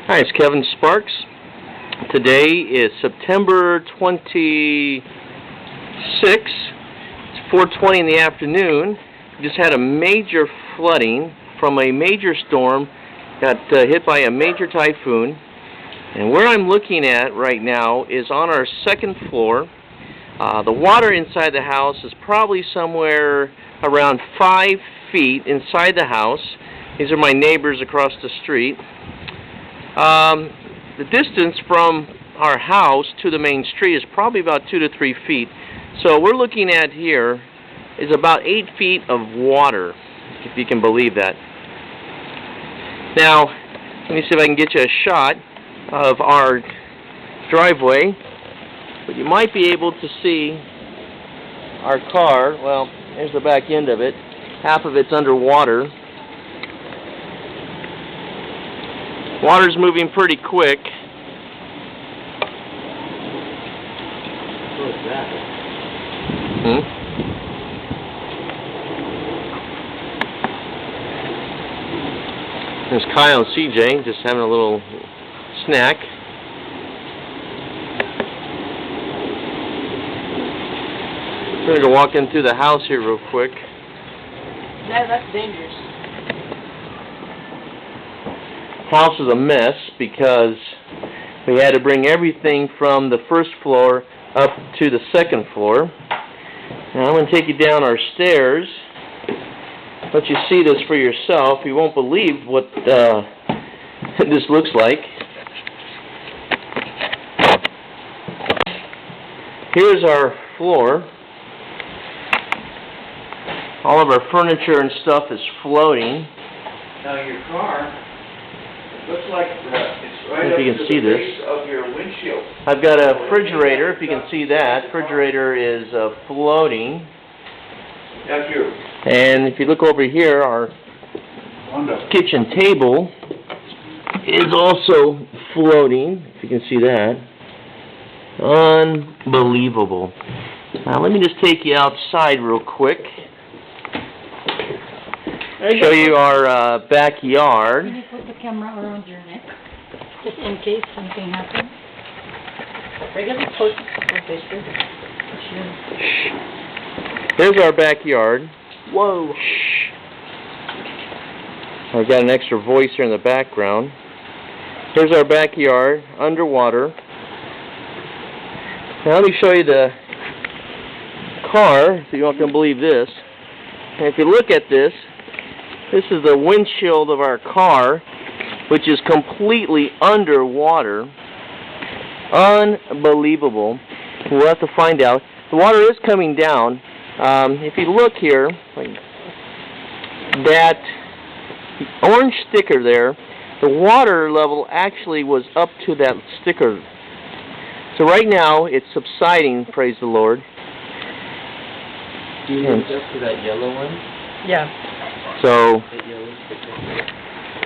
Hi, it's Kevin Sparks. Today is September 26th. It's 4:20 in the afternoon. We just had a major flooding from a major storm. Got hit by a major typhoon. And where I'm looking at right now is on our second floor. The water inside the house is probably somewhere around 5 feet inside the house. These are my neighbors across the street. The distance from our house to the main street is probably about 2 to 3 feet. So we're looking at here is about 8 feet of water, if you can believe that. Now, let me see if I can get you a shot of our driveway. But you might be able to see our car. Well, there's the back end of it. Half of it's underwater. Water's moving pretty quick. What is that? There's Kyle and CJ just having a little snack. We're going to go walk in through the house here real quick. No, that's dangerous. House is a mess because we had to bring everything from the first floor up to the second floor. Now I'm going to take you down our stairs. Let you see this for yourself. You won't believe what this looks like. Here's our floor. All of our furniture and stuff is floating. Now your car looks like it's right if you up can to see the this. base of your windshield. I've got a refrigerator, if you can see that. Refrigerator is floating. Now here. And if you look over here, our kitchen table is also floating, if you can see that. Unbelievable. Now let me just take you outside real quick. Show you our backyard. Can you put the camera around your neck, just in case something happens? Are you going to post on Facebook? Sure. There's our backyard. Whoa. Shh. I've got an extra voice here in the background. Here's our backyard, underwater. Now let me show you the car, so you don't can believe this. And if you look at this, this is the windshield of our car, which is completely underwater. Unbelievable. We'll have to find out. The water is coming down. If you look here, that orange sticker there, the water level actually was up to that sticker. So right now, it's subsiding, praise the Lord. Do you look up to that yellow one? Yeah. So, That yellow sticker.